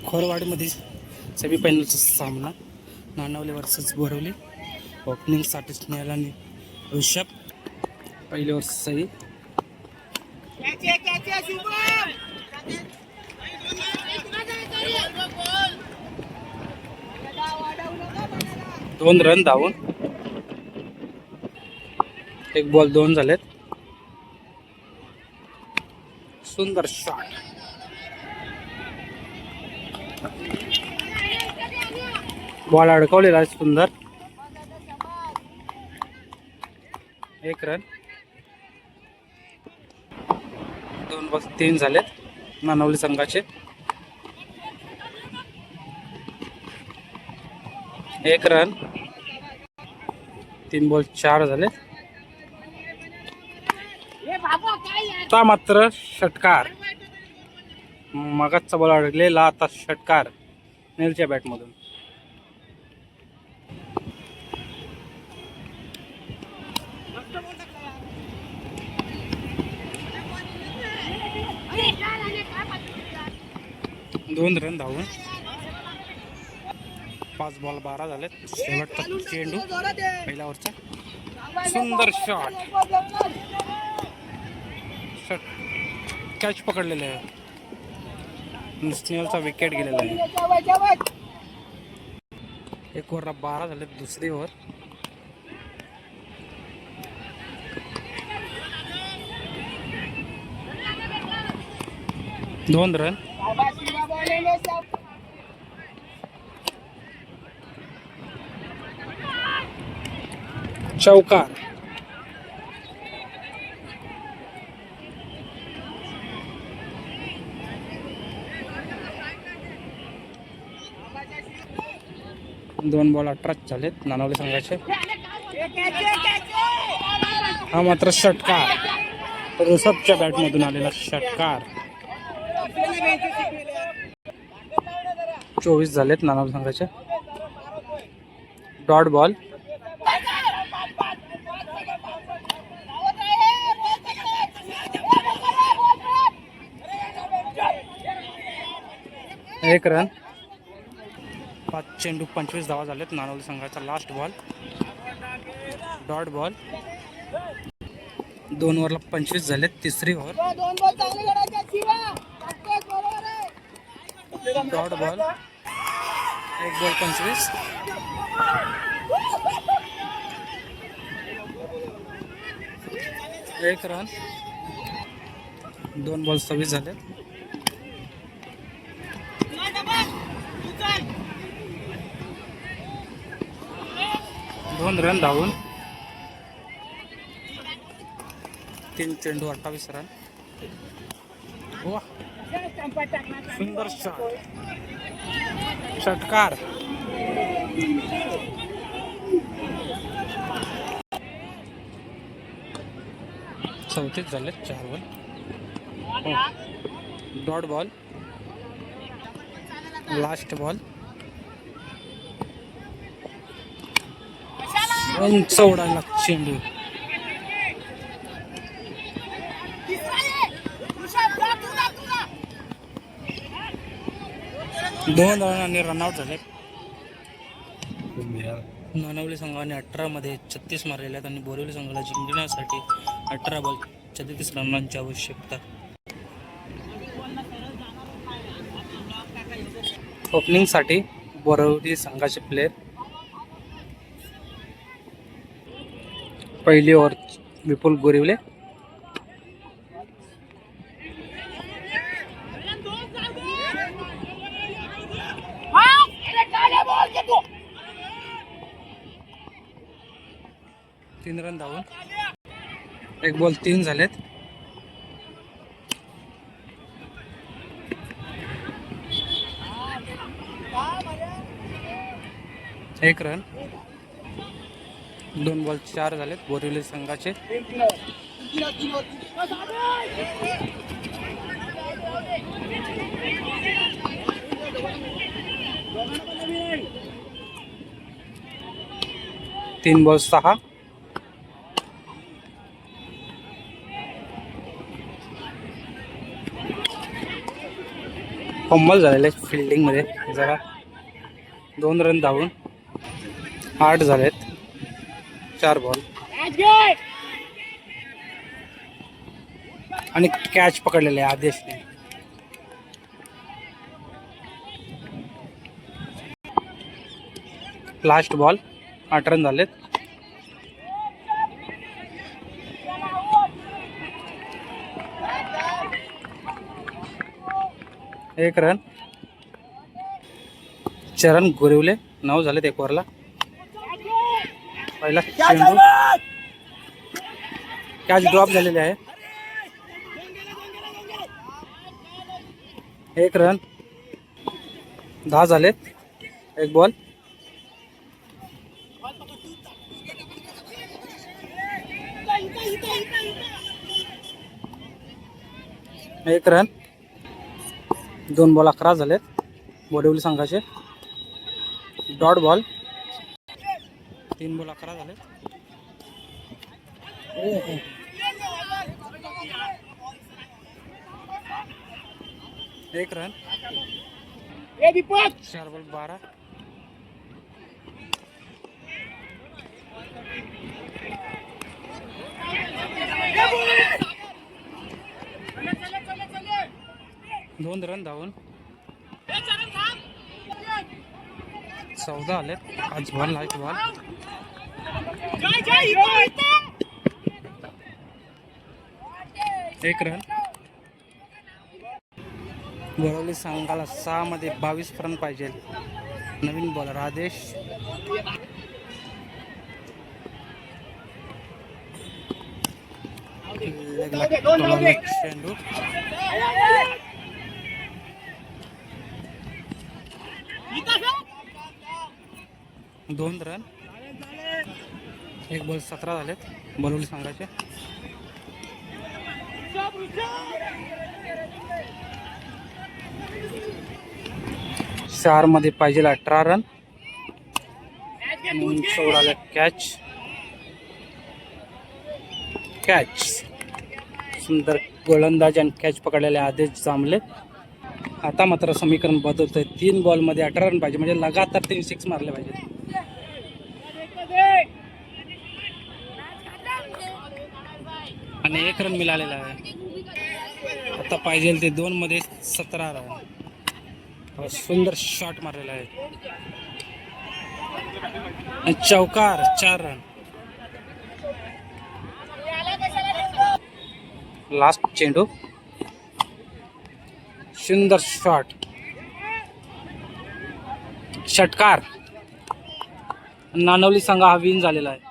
खोरवाडमध्ये सेमीफायनलचा सामना नानावले वर्सेस बोरवली. ओपनिंगसाठी स्नेहल आणि ऋषभ. पहिली ओव्हर सही. दोन रन धावून. एक बॉल दोन झालेत. सुंदर शॉट. बॉल अडकवलेला आहे. सुंदर. एक रन. दोन बॉल तीन झालेत नानवली संघाचे. एक रन. तीन बॉल चार झालेत. आता मात्र षटकार. मगाचा बॉल अडकलेला, आता षटकार नेलच्या बॅटमधून. दोन रन धावून. 5 बॉल 12 झालेत. शेवटचा चेंडू पहिल्या ओव्हरचा. सुंदर शॉट. कॅच पकडलेला आहे. स्नेहलचा विकेट गेलेला आहे. एक ओव्हर 12 झालेत. दुसरी ओव्हर. दोन रन. चौकार. दोन बॉल 18 झालेत नानावली संघाचे. हा मात्र षटकार. ऋषभच्या बॅटमधून आलेला षटकार. 24 झालेत नानावली संघाचे. Dot ball. एक रन. 5 चेंडू 25 धावा झालेत नानवली संघाचा. Last ball. Dot ball. 2 ओव्हरला 25 झालेत. तिसरी ओव्हर. Dot ball. एक बॉल 25. एक रन. 2 बॉल 26 झालेत. दोन रन धावून. 3 चेंडू 28 रन. सुंदर शॉट. षटकार. चौतीस झाले. 4 ball. Dot ball. Last ball. चौडाला चेंडू. दोन रनांनी रनआउट झाले. नानवली संघाने 18 मध्ये 36 मारलेले आहेत आणि बोरिवली संघाला जिंकण्यासाठी 18 बॉल 34 रनांची आवश्यकता. ओपनिंगसाठी बोरिवली संघाचे प्लेयर. पहिली ओव्हर विपुल गोरिवले. तीन रन धावून. एक बॉल 3 झालेत. एक रन. 2 बॉल 4 झालेत बोरिवली संघाचे. तीन बॉल 6. कम्मल झालेलं आहे फिल्डिंगमध्ये जरा. 2 रन धावून 8 झालेत 4 बॉल. आणि कॅच पकडलेले आहे आदेशने. लास्ट बॉल 8 रन झालेत. एक रन. चरण गोरिवले 9 झालेत 1 ओव्हरला. पहिला चेंडू कॅच ड्रॉप झालेले आहे. 1 रन. 10 झालेत 1 बॉल. एक रन. 2 बॉल 11 झालेत बोरिवली संघाचे. Dot ball. 3 बॉल 11 झालेत. एक रन. 4 बॉल 12. दोन रन धावून 14 आलेत. आज बॉल लास्ट बॉल. एक रन. बोरिवली संघाला 6 मध्ये 22 रन पाहिजे. नवीन बॉलर आदेश. चेंडू 2 रन. 1 बॉल 17 झालेत बोरिवली संघाचे. चार मध्ये पाहिजे 18 रन. 14 कॅच. सुंदर गोलंदाज आणि कॅच पकडलेले आदेश जांभले. आता मात्र समीकरण बदलतंय. 3 बॉलमध्ये 18 रन पाहिजे म्हणजे लगातार 3 सिक्स मारले पाहिजे. आणि 1 रन मिळालेला आहे. आता पाहिजे ते 2 मध्ये 17 रन. सुंदर शॉट मारलेला आहे. चौकार 4 रन. लास्ट चेंडू. सुंदर शॉट. षटकार. नानवली संघ हा विन झालेला आहे.